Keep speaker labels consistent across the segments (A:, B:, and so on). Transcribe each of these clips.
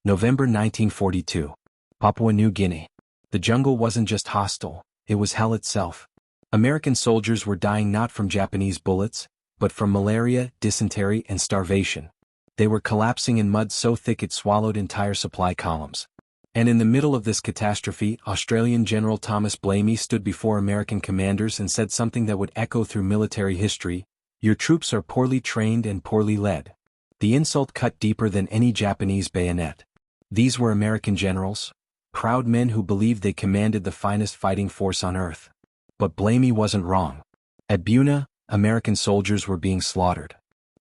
A: November 1942. Papua New Guinea. The jungle wasn't just hostile, it was hell itself. American soldiers were dying not from Japanese bullets, but from malaria, dysentery, and starvation. They were collapsing in mud so thick it swallowed entire supply columns. And in the middle of this catastrophe, Australian General Thomas Blamey stood before American commanders and said something that would echo through military history: "Your troops are poorly trained and poorly led." The insult cut deeper than any Japanese bayonet. These were American generals, proud men who believed they commanded the finest fighting force on earth. But Blamey wasn't wrong. At Buna, American soldiers were being slaughtered.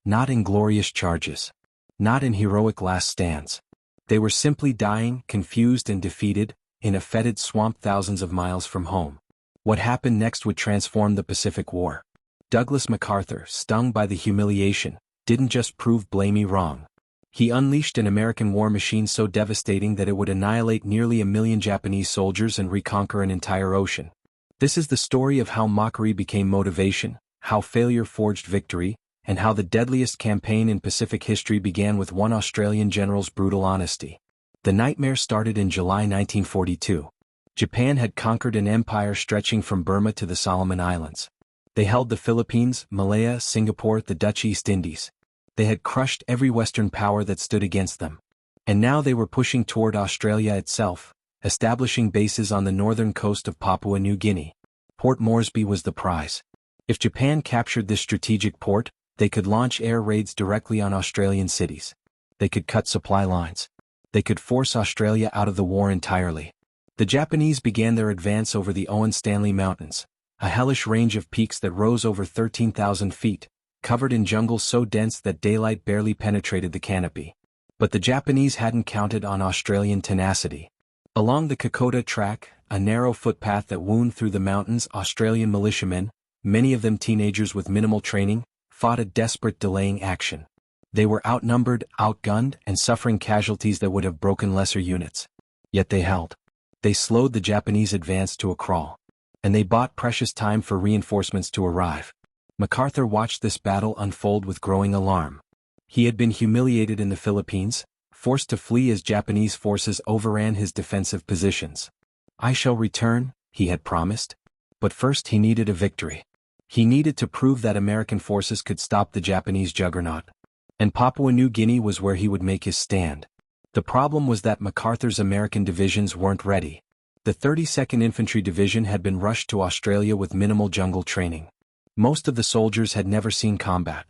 A: Not in glorious charges. Not in heroic last stands. They were simply dying, confused and defeated, in a fetid swamp thousands of miles from home. What happened next would transform the Pacific War. Douglas MacArthur, stung by the humiliation, didn't just prove Blamey wrong. He unleashed an American war machine so devastating that it would annihilate nearly 1 million Japanese soldiers and reconquer an entire ocean. This is the story of how mockery became motivation, how failure forged victory, and how the deadliest campaign in Pacific history began with one Australian general's brutal honesty. The nightmare started in July 1942. Japan had conquered an empire stretching from Burma to the Solomon Islands. They held the Philippines, Malaya, Singapore, the Dutch East Indies. They had crushed every Western power that stood against them. And now they were pushing toward Australia itself, establishing bases on the northern coast of Papua New Guinea. Port Moresby was the prize. If Japan captured this strategic port, they could launch air raids directly on Australian cities. They could cut supply lines. They could force Australia out of the war entirely. The Japanese began their advance over the Owen Stanley Mountains, a hellish range of peaks that rose over 13,000 feet, covered in jungle so dense that daylight barely penetrated the canopy. But the Japanese hadn't counted on Australian tenacity. Along the Kokoda Track, a narrow footpath that wound through the mountains, Australian militiamen, many of them teenagers with minimal training, fought a desperate delaying action. They were outnumbered, outgunned, and suffering casualties that would have broken lesser units. Yet they held. They slowed the Japanese advance to a crawl. And they bought precious time for reinforcements to arrive. MacArthur watched this battle unfold with growing alarm. He had been humiliated in the Philippines, forced to flee as Japanese forces overran his defensive positions. "I shall return," he had promised. But first he needed a victory. He needed to prove that American forces could stop the Japanese juggernaut. And Papua New Guinea was where he would make his stand. The problem was that MacArthur's American divisions weren't ready. The 32nd Infantry Division had been rushed to Australia with minimal jungle training. Most of the soldiers had never seen combat.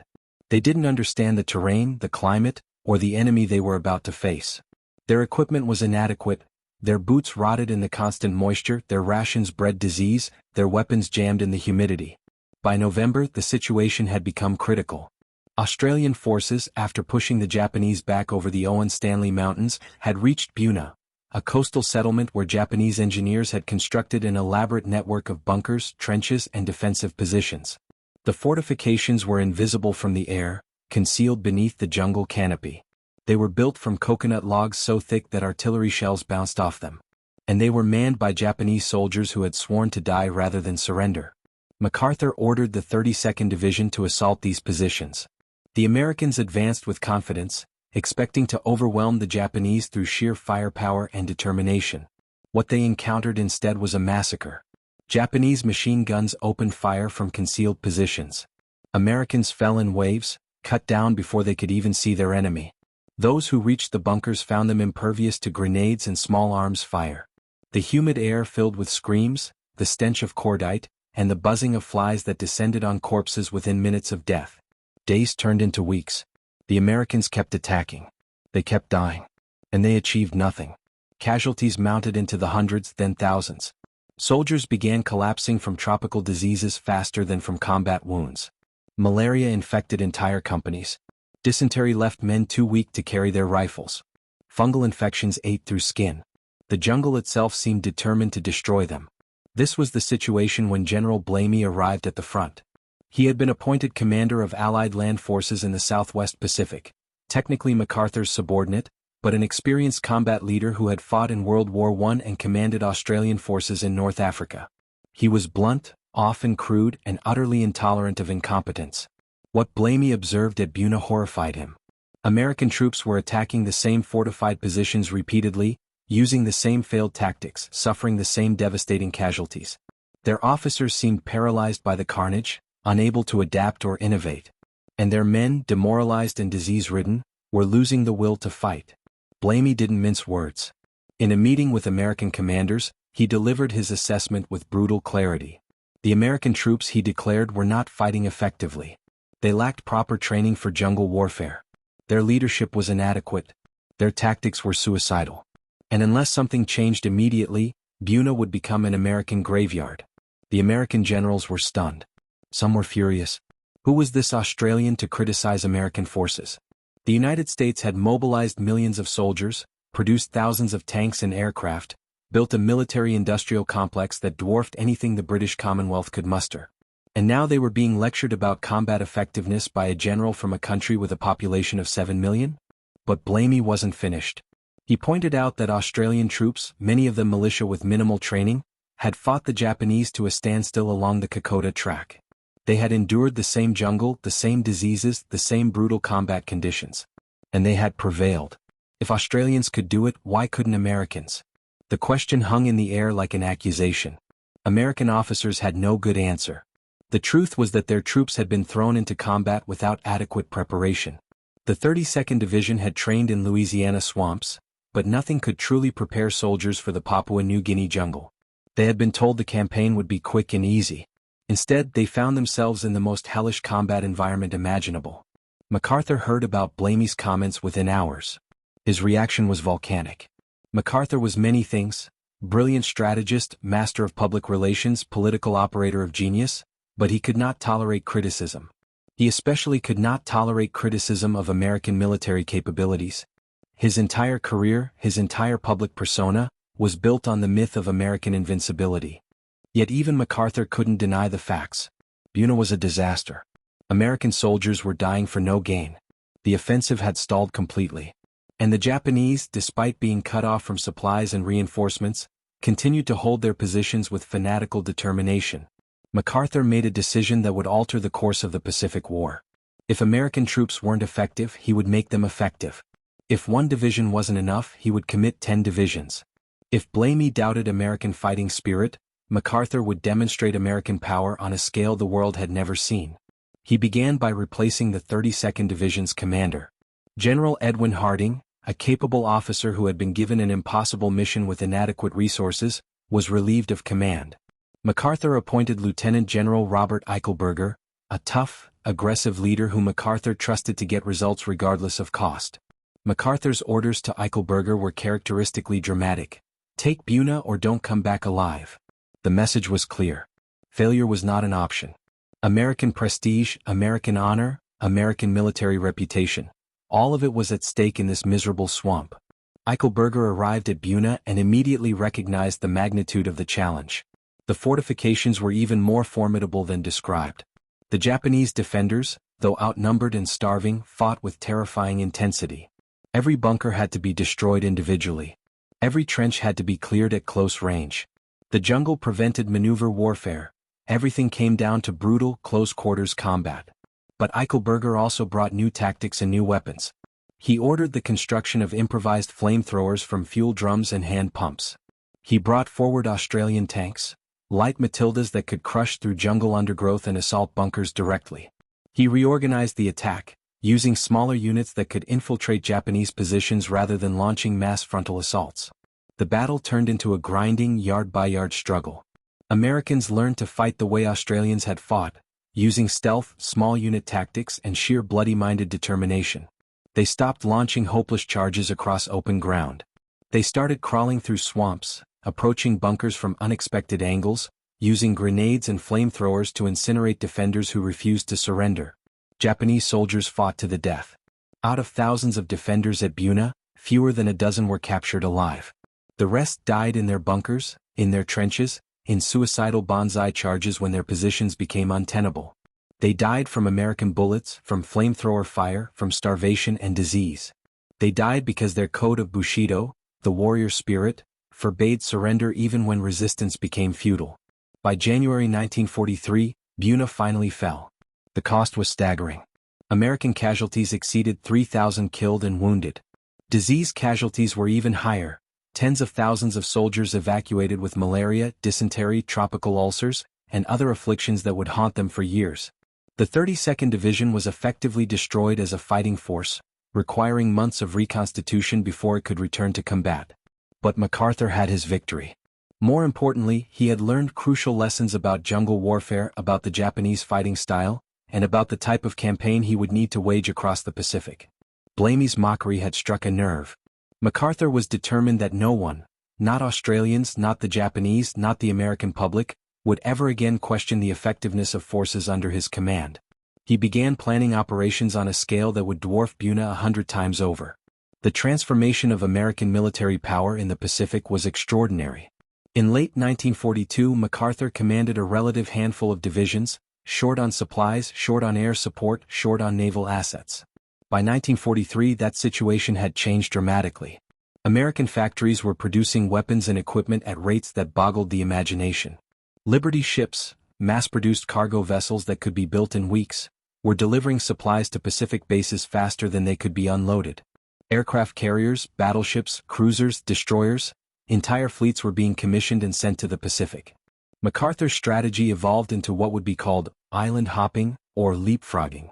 A: They didn't understand the terrain, the climate, or the enemy they were about to face. Their equipment was inadequate, their boots rotted in the constant moisture, their rations bred disease, their weapons jammed in the humidity. By November, the situation had become critical. Australian forces, after pushing the Japanese back over the Owen Stanley Mountains, had reached Buna, a coastal settlement where Japanese engineers had constructed an elaborate network of bunkers, trenches, and defensive positions. The fortifications were invisible from the air, concealed beneath the jungle canopy. They were built from coconut logs so thick that artillery shells bounced off them. And they were manned by Japanese soldiers who had sworn to die rather than surrender. MacArthur ordered the 32nd Division to assault these positions. The Americans advanced with confidence, expecting to overwhelm the Japanese through sheer firepower and determination. What they encountered instead was a massacre. Japanese machine guns opened fire from concealed positions. Americans fell in waves, cut down before they could even see their enemy. Those who reached the bunkers found them impervious to grenades and small arms fire. The humid air filled with screams, the stench of cordite, and the buzzing of flies that descended on corpses within minutes of death. Days turned into weeks. The Americans kept attacking. They kept dying. And they achieved nothing. Casualties mounted into the hundreds, then thousands. Soldiers began collapsing from tropical diseases faster than from combat wounds. Malaria infected entire companies. Dysentery left men too weak to carry their rifles. Fungal infections ate through skin. The jungle itself seemed determined to destroy them. This was the situation when General Blamey arrived at the front. He had been appointed commander of Allied land forces in the Southwest Pacific, technically MacArthur's subordinate, but an experienced combat leader who had fought in World War I and commanded Australian forces in North Africa. He was blunt, often crude, and utterly intolerant of incompetence. What Blamey observed at Buna horrified him. American troops were attacking the same fortified positions repeatedly, using the same failed tactics, suffering the same devastating casualties. Their officers seemed paralyzed by the carnage, unable to adapt or innovate. And their men, demoralized and disease-ridden, were losing the will to fight. Blamey didn't mince words. In a meeting with American commanders, he delivered his assessment with brutal clarity. The American troops, he declared, were not fighting effectively. They lacked proper training for jungle warfare. Their leadership was inadequate. Their tactics were suicidal. And unless something changed immediately, Buna would become an American graveyard. The American generals were stunned. Some were furious. Who was this Australian to criticize American forces? The United States had mobilized millions of soldiers, produced thousands of tanks and aircraft, built a military-industrial complex that dwarfed anything the British Commonwealth could muster. And now they were being lectured about combat effectiveness by a general from a country with a population of 7 million? But Blamey wasn't finished. He pointed out that Australian troops, many of them militia with minimal training, had fought the Japanese to a standstill along the Kokoda track. They had endured the same jungle, the same diseases, the same brutal combat conditions. And they had prevailed. If Australians could do it, why couldn't Americans? The question hung in the air like an accusation. American officers had no good answer. The truth was that their troops had been thrown into combat without adequate preparation. The 32nd Division had trained in Louisiana swamps, but nothing could truly prepare soldiers for the Papua New Guinea jungle. They had been told the campaign would be quick and easy. Instead, they found themselves in the most hellish combat environment imaginable. MacArthur heard about Blamey's comments within hours. His reaction was volcanic. MacArthur was many things: brilliant strategist, master of public relations, political operator of genius, but he could not tolerate criticism. He especially could not tolerate criticism of American military capabilities. His entire career, his entire public persona, was built on the myth of American invincibility. Yet even MacArthur couldn't deny the facts. Buna was a disaster. American soldiers were dying for no gain. The offensive had stalled completely. And the Japanese, despite being cut off from supplies and reinforcements, continued to hold their positions with fanatical determination. MacArthur made a decision that would alter the course of the Pacific War. If American troops weren't effective, he would make them effective. If one division wasn't enough, he would commit 10 divisions. If Blamey doubted American fighting spirit, MacArthur would demonstrate American power on a scale the world had never seen. He began by replacing the 32nd Division's commander. General Edwin Harding, a capable officer who had been given an impossible mission with inadequate resources, was relieved of command. MacArthur appointed Lieutenant General Robert Eichelberger, a tough, aggressive leader whom MacArthur trusted to get results regardless of cost. MacArthur's orders to Eichelberger were characteristically dramatic: take Buna or don't come back alive. The message was clear. Failure was not an option. American prestige, American honor, American military reputation, all of it was at stake in this miserable swamp. Eichelberger arrived at Buna and immediately recognized the magnitude of the challenge. The fortifications were even more formidable than described. The Japanese defenders, though outnumbered and starving, fought with terrifying intensity. Every bunker had to be destroyed individually. Every trench had to be cleared at close range. The jungle prevented maneuver warfare. Everything came down to brutal, close-quarters combat. But Eichelberger also brought new tactics and new weapons. He ordered the construction of improvised flamethrowers from fuel drums and hand pumps. He brought forward Australian tanks, light Matildas that could crush through jungle undergrowth and assault bunkers directly. He reorganized the attack, using smaller units that could infiltrate Japanese positions rather than launching mass frontal assaults. The battle turned into a grinding, yard-by-yard struggle. Americans learned to fight the way Australians had fought, using stealth, small unit tactics, and sheer bloody-minded determination. They stopped launching hopeless charges across open ground. They started crawling through swamps, approaching bunkers from unexpected angles, using grenades and flamethrowers to incinerate defenders who refused to surrender. Japanese soldiers fought to the death. Out of thousands of defenders at Buna, fewer than a dozen were captured alive. The rest died in their bunkers, in their trenches, in suicidal banzai charges when their positions became untenable. They died from American bullets, from flamethrower fire, from starvation and disease. They died because their code of Bushido, the warrior spirit, forbade surrender even when resistance became futile. By January 1943, Buna finally fell. The cost was staggering. American casualties exceeded 3,000 killed and wounded. Disease casualties were even higher. Tens of thousands of soldiers evacuated with malaria, dysentery, tropical ulcers, and other afflictions that would haunt them for years. The 32nd Division was effectively destroyed as a fighting force, requiring months of reconstitution before it could return to combat. But MacArthur had his victory. More importantly, he had learned crucial lessons about jungle warfare, about the Japanese fighting style, and about the type of campaign he would need to wage across the Pacific. Blamey's mockery had struck a nerve. MacArthur was determined that no one, not Australians, not the Japanese, not the American public, would ever again question the effectiveness of forces under his command. He began planning operations on a scale that would dwarf Buna 100 times over. The transformation of American military power in the Pacific was extraordinary. In late 1942, MacArthur commanded a relative handful of divisions, short on supplies, short on air support, short on naval assets. By 1943, that situation had changed dramatically. American factories were producing weapons and equipment at rates that boggled the imagination. Liberty ships, mass-produced cargo vessels that could be built in weeks, were delivering supplies to Pacific bases faster than they could be unloaded. Aircraft carriers, battleships, cruisers, destroyers, entire fleets were being commissioned and sent to the Pacific. MacArthur's strategy evolved into what would be called island hopping or leapfrogging.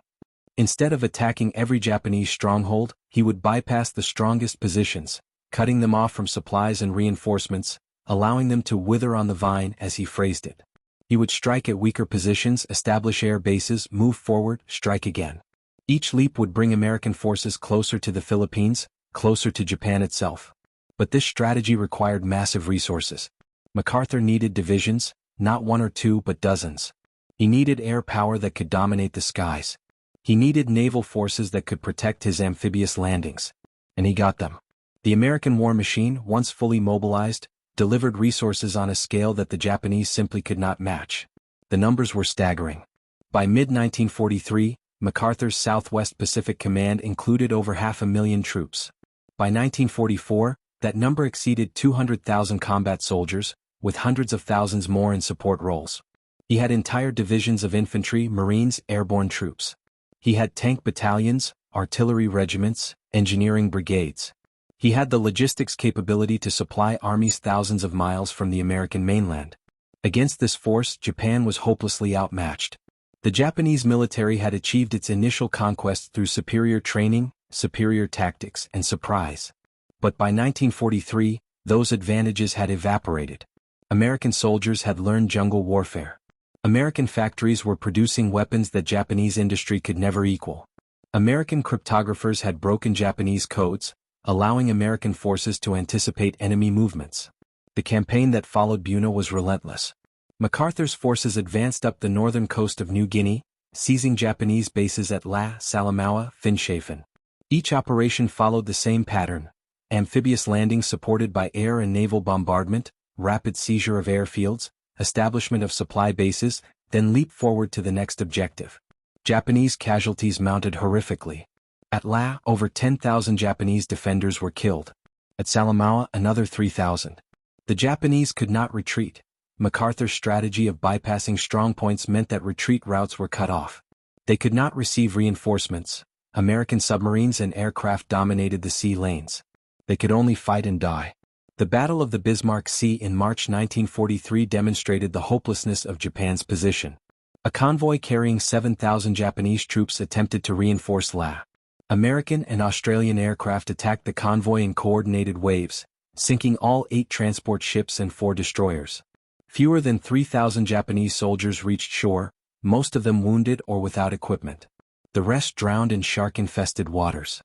A: Instead of attacking every Japanese stronghold, he would bypass the strongest positions, cutting them off from supplies and reinforcements, allowing them to wither on the vine, as he phrased it. He would strike at weaker positions, establish air bases, move forward, strike again. Each leap would bring American forces closer to the Philippines, closer to Japan itself. But this strategy required massive resources. MacArthur needed divisions, not one or two but dozens. He needed air power that could dominate the skies. He needed naval forces that could protect his amphibious landings. And he got them. The American war machine, once fully mobilized, delivered resources on a scale that the Japanese simply could not match. The numbers were staggering. By mid-1943, MacArthur's Southwest Pacific Command included over 500,000 troops. By 1944, that number exceeded 200,000 combat soldiers, with hundreds of thousands more in support roles. He had entire divisions of infantry, marines, airborne troops. He had tank battalions, artillery regiments, engineering brigades. He had the logistics capability to supply armies thousands of miles from the American mainland. Against this force, Japan was hopelessly outmatched. The Japanese military had achieved its initial conquest through superior training, superior tactics, and surprise. But by 1943, those advantages had evaporated. American soldiers had learned jungle warfare. American factories were producing weapons that Japanese industry could never equal. American cryptographers had broken Japanese codes, allowing American forces to anticipate enemy movements. The campaign that followed Buna was relentless. MacArthur's forces advanced up the northern coast of New Guinea, seizing Japanese bases at La Salamaua, Finschhafen. Each operation followed the same pattern: amphibious landings supported by air and naval bombardment, rapid seizure of airfields, establishment of supply bases, then leap forward to the next objective. Japanese casualties mounted horrifically. At La, over 10,000 Japanese defenders were killed. At Salamaua, another 3,000. The Japanese could not retreat. MacArthur's strategy of bypassing strongpoints meant that retreat routes were cut off. They could not receive reinforcements. American submarines and aircraft dominated the sea lanes. They could only fight and die. The Battle of the Bismarck Sea in March 1943 demonstrated the hopelessness of Japan's position. A convoy carrying 7,000 Japanese troops attempted to reinforce La. American and Australian aircraft attacked the convoy in coordinated waves, sinking all 8 transport ships and 4 destroyers. Fewer than 3,000 Japanese soldiers reached shore, most of them wounded or without equipment. The rest drowned in shark-infested waters.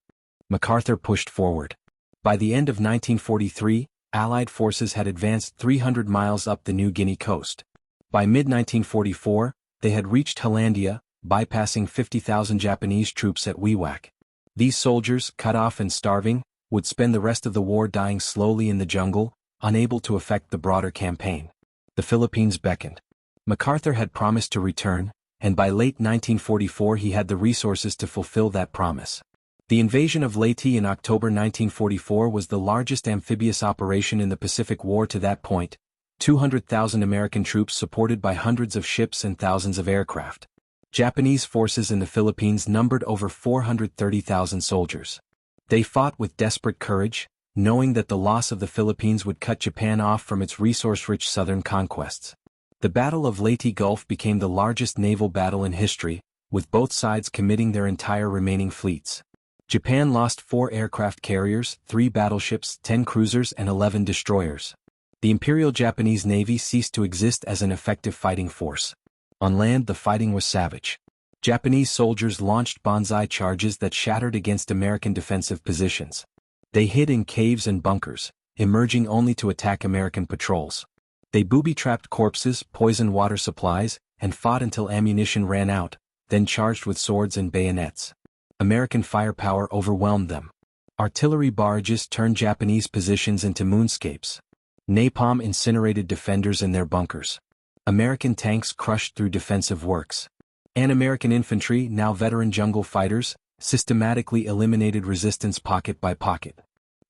A: MacArthur pushed forward. By the end of 1943, Allied forces had advanced 300 miles up the New Guinea coast. By mid-1944, they had reached Hollandia, bypassing 50,000 Japanese troops at Wewak. These soldiers, cut off and starving, would spend the rest of the war dying slowly in the jungle, unable to affect the broader campaign. The Philippines beckoned. MacArthur had promised to return, and by late 1944 he had the resources to fulfill that promise. The invasion of Leyte in October 1944 was the largest amphibious operation in the Pacific War to that point, 200,000 American troops supported by hundreds of ships and thousands of aircraft. Japanese forces in the Philippines numbered over 430,000 soldiers. They fought with desperate courage, knowing that the loss of the Philippines would cut Japan off from its resource-rich southern conquests. The Battle of Leyte Gulf became the largest naval battle in history, with both sides committing their entire remaining fleets. Japan lost 4 aircraft carriers, 3 battleships, 10 cruisers and 11 destroyers. The Imperial Japanese Navy ceased to exist as an effective fighting force. On land the fighting was savage. Japanese soldiers launched banzai charges that shattered against American defensive positions. They hid in caves and bunkers, emerging only to attack American patrols. They booby-trapped corpses, poisoned water supplies, and fought until ammunition ran out, then charged with swords and bayonets. American firepower overwhelmed them. Artillery barrages turned Japanese positions into moonscapes. Napalm incinerated defenders in their bunkers. American tanks crushed through defensive works. And American infantry, now veteran jungle fighters, systematically eliminated resistance pocket by pocket.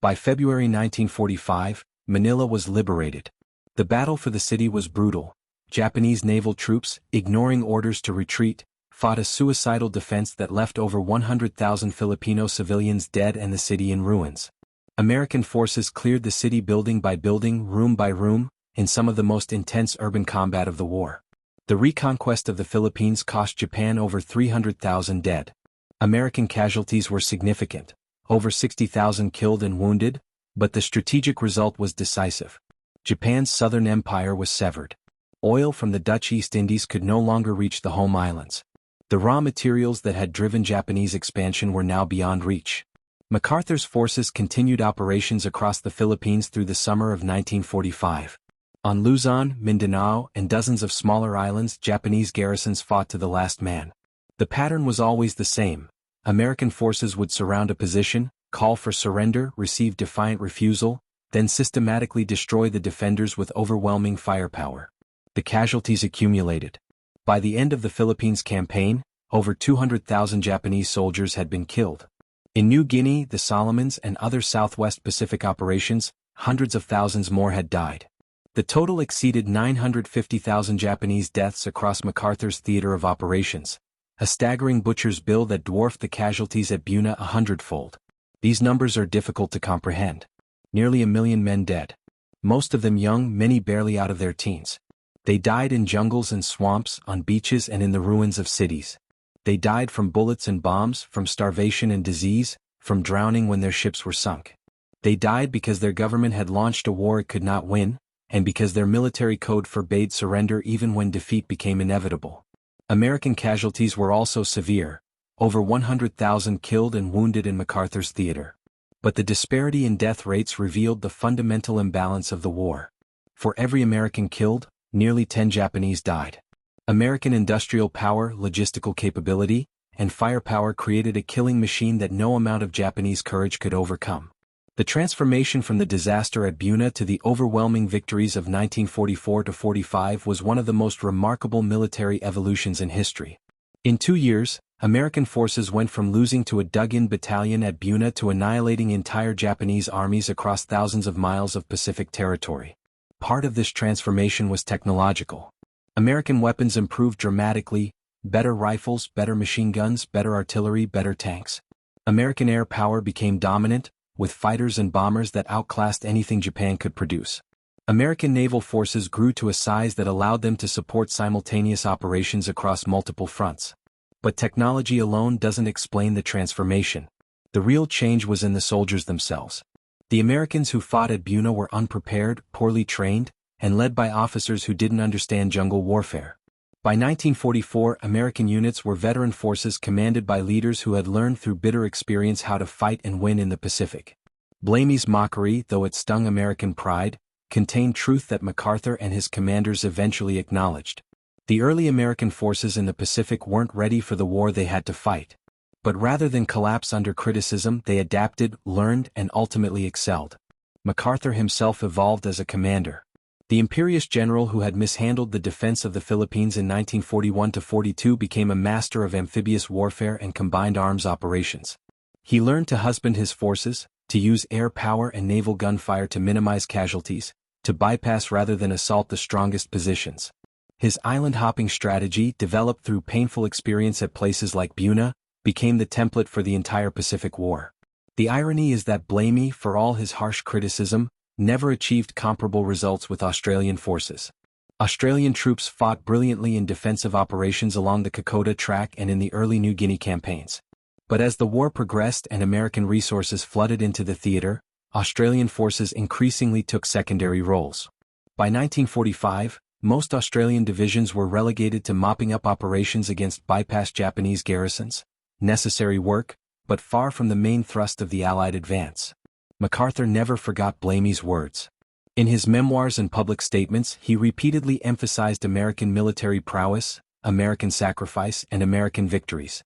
A: By February 1945, Manila was liberated. The battle for the city was brutal. Japanese naval troops, ignoring orders to retreat, fought a suicidal defense that left over 100,000 Filipino civilians dead and the city in ruins. American forces cleared the city building by building, room by room, in some of the most intense urban combat of the war. The reconquest of the Philippines cost Japan over 300,000 dead. American casualties were significant, over 60,000 killed and wounded, but the strategic result was decisive. Japan's southern empire was severed. Oil from the Dutch East Indies could no longer reach the home islands. The raw materials that had driven Japanese expansion were now beyond reach. MacArthur's forces continued operations across the Philippines through the summer of 1945. On Luzon, Mindanao, and dozens of smaller islands, Japanese garrisons fought to the last man. The pattern was always the same. American forces would surround a position, call for surrender, receive defiant refusal, then systematically destroy the defenders with overwhelming firepower. The casualties accumulated. By the end of the Philippines campaign, over 200,000 Japanese soldiers had been killed. In New Guinea, the Solomons, and other Southwest Pacific operations, hundreds of thousands more had died. The total exceeded 950,000 Japanese deaths across MacArthur's theater of operations, a staggering butcher's bill that dwarfed the casualties at Buna 100-fold. These numbers are difficult to comprehend. Nearly 1 million men dead. Most of them young, many barely out of their teens. They died in jungles and swamps, on beaches and in the ruins of cities. They died from bullets and bombs, from starvation and disease, from drowning when their ships were sunk. They died because their government had launched a war it could not win, and because their military code forbade surrender even when defeat became inevitable. American casualties were also severe, over 100,000 killed and wounded in MacArthur's theater. But the disparity in death rates revealed the fundamental imbalance of the war. For every American killed, nearly 10 Japanese died. American industrial power, logistical capability, and firepower created a killing machine that no amount of Japanese courage could overcome. The transformation from the disaster at Buna to the overwhelming victories of 1944-45 was one of the most remarkable military evolutions in history. In 2 years, American forces went from losing to a dug-in battalion at Buna to annihilating entire Japanese armies across thousands of miles of Pacific territory. Part of this transformation was technological. American weapons improved dramatically: better rifles, better machine guns, better artillery, better tanks. American air power became dominant, with fighters and bombers that outclassed anything Japan could produce. American naval forces grew to a size that allowed them to support simultaneous operations across multiple fronts. But technology alone doesn't explain the transformation. The real change was in the soldiers themselves. The Americans who fought at Buna were unprepared, poorly trained, and led by officers who didn't understand jungle warfare. By 1944, American units were veteran forces commanded by leaders who had learned through bitter experience how to fight and win in the Pacific. Blamey's mockery, though it stung American pride, contained truth that MacArthur and his commanders eventually acknowledged. The early American forces in the Pacific weren't ready for the war they had to fight. But rather than collapse under criticism, they adapted, learned, and ultimately excelled. MacArthur himself evolved as a commander. The imperious general who had mishandled the defense of the Philippines in 1941-42 became a master of amphibious warfare and combined arms operations. He learned to husband his forces, to use air power and naval gunfire to minimize casualties, to bypass rather than assault the strongest positions. His island-hopping strategy, developed through painful experience at places like Buna, became the template for the entire Pacific War. The irony is that Blamey, for all his harsh criticism, never achieved comparable results with Australian forces. Australian troops fought brilliantly in defensive operations along the Kokoda Track and in the early New Guinea campaigns. But as the war progressed and American resources flooded into the theater, Australian forces increasingly took secondary roles. By 1945, most Australian divisions were relegated to mopping up operations against bypassed Japanese garrisons, necessary work, but far from the main thrust of the Allied advance. MacArthur never forgot Blamey's words. In his memoirs and public statements, he repeatedly emphasized American military prowess, American sacrifice, and American victories.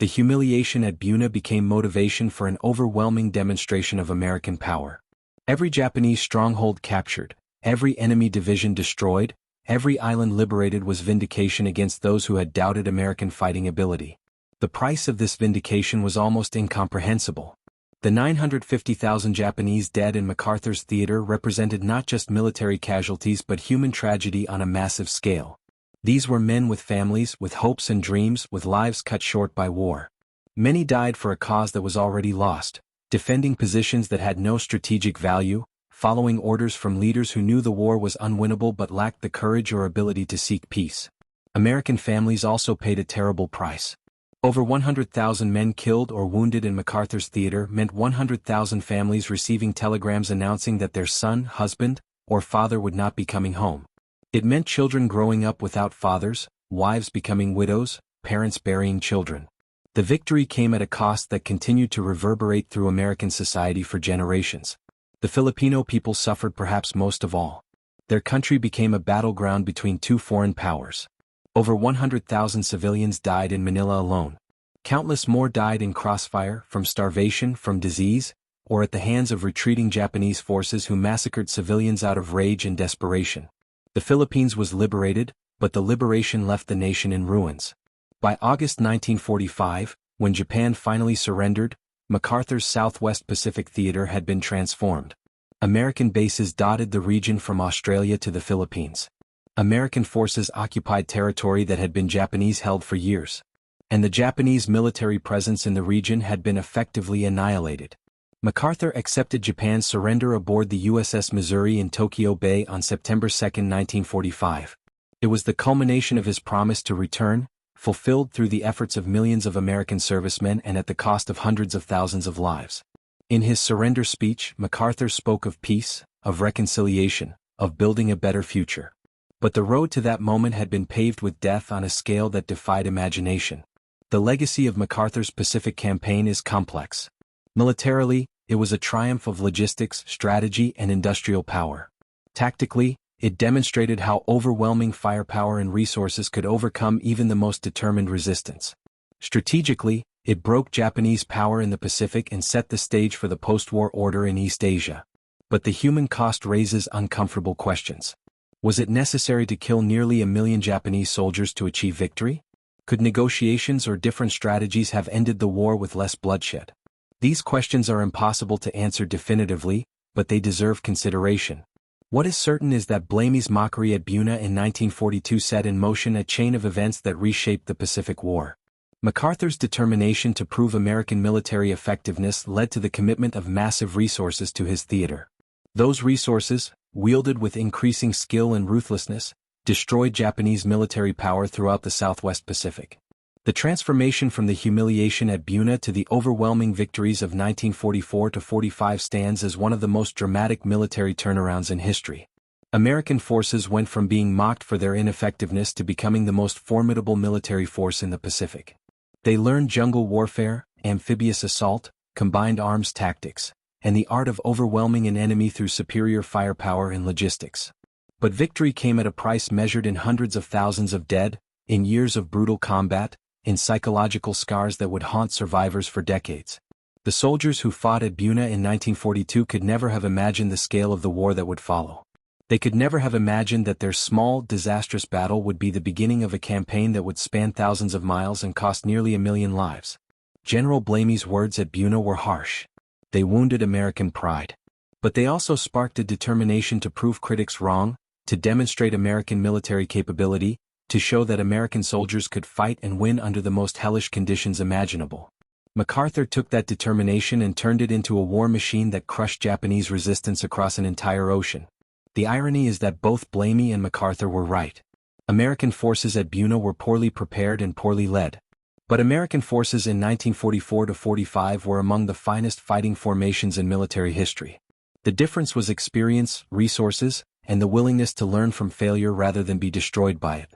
A: The humiliation at Buna became motivation for an overwhelming demonstration of American power. Every Japanese stronghold captured, every enemy division destroyed, every island liberated was vindication against those who had doubted American fighting ability. The price of this vindication was almost incomprehensible. The 950,000 Japanese dead in MacArthur's theater represented not just military casualties but human tragedy on a massive scale. These were men with families, with hopes and dreams, with lives cut short by war. Many died for a cause that was already lost, defending positions that had no strategic value, following orders from leaders who knew the war was unwinnable but lacked the courage or ability to seek peace. American families also paid a terrible price. Over 100,000 men killed or wounded in MacArthur's theater meant 100,000 families receiving telegrams announcing that their son, husband, or father would not be coming home. It meant children growing up without fathers, wives becoming widows, parents burying children. The victory came at a cost that continued to reverberate through American society for generations. The Filipino people suffered perhaps most of all. Their country became a battleground between two foreign powers. Over 100,000 civilians died in Manila alone. Countless more died in crossfire, from starvation, from disease, or at the hands of retreating Japanese forces who massacred civilians out of rage and desperation. The Philippines was liberated, but the liberation left the nation in ruins. By August 1945, when Japan finally surrendered, MacArthur's Southwest Pacific Theater had been transformed. American bases dotted the region from Australia to the Philippines. American forces occupied territory that had been Japanese-held for years. And the Japanese military presence in the region had been effectively annihilated. MacArthur accepted Japan's surrender aboard the USS Missouri in Tokyo Bay on September 2, 1945. It was the culmination of his promise to return, fulfilled through the efforts of millions of American servicemen and at the cost of hundreds of thousands of lives. In his surrender speech, MacArthur spoke of peace, of reconciliation, of building a better future. But the road to that moment had been paved with death on a scale that defied imagination. The legacy of MacArthur's Pacific Campaign is complex. Militarily, it was a triumph of logistics, strategy, and industrial power. Tactically, it demonstrated how overwhelming firepower and resources could overcome even the most determined resistance. Strategically, it broke Japanese power in the Pacific and set the stage for the post-war order in East Asia. But the human cost raises uncomfortable questions. Was it necessary to kill nearly 1 million Japanese soldiers to achieve victory? Could negotiations or different strategies have ended the war with less bloodshed? These questions are impossible to answer definitively, but they deserve consideration. What is certain is that Blamey's mockery at Buna in 1942 set in motion a chain of events that reshaped the Pacific War. MacArthur's determination to prove American military effectiveness led to the commitment of massive resources to his theater. Those resources, wielded with increasing skill and ruthlessness, destroyed Japanese military power throughout the Southwest Pacific. The transformation from the humiliation at Buna to the overwhelming victories of 1944-45 stands as one of the most dramatic military turnarounds in history. American forces went from being mocked for their ineffectiveness to becoming the most formidable military force in the Pacific. They learned jungle warfare, amphibious assault, combined arms tactics, and the art of overwhelming an enemy through superior firepower and logistics. But victory came at a price measured in hundreds of thousands of dead, in years of brutal combat, in psychological scars that would haunt survivors for decades. The soldiers who fought at Buna in 1942 could never have imagined the scale of the war that would follow. They could never have imagined that their small, disastrous battle would be the beginning of a campaign that would span thousands of miles and cost nearly 1 million lives. General Blamey's words at Buna were harsh. They wounded American pride. But they also sparked a determination to prove critics wrong, to demonstrate American military capability, to show that American soldiers could fight and win under the most hellish conditions imaginable. MacArthur took that determination and turned it into a war machine that crushed Japanese resistance across an entire ocean. The irony is that both Blamey and MacArthur were right. American forces at Buna were poorly prepared and poorly led. But American forces in 1944-45 were among the finest fighting formations in military history. The difference was experience, resources, and the willingness to learn from failure rather than be destroyed by it.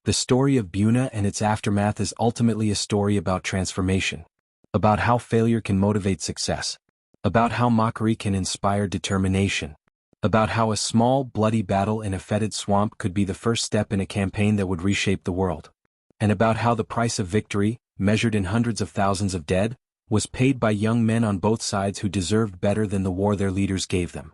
A: The story of Buna and its aftermath is ultimately a story about transformation. About how failure can motivate success. About how mockery can inspire determination. About how a small, bloody battle in a fetid swamp could be the first step in a campaign that would reshape the world. And about how the price of victory, measured in hundreds of thousands of dead, was paid by young men on both sides who deserved better than the war their leaders gave them.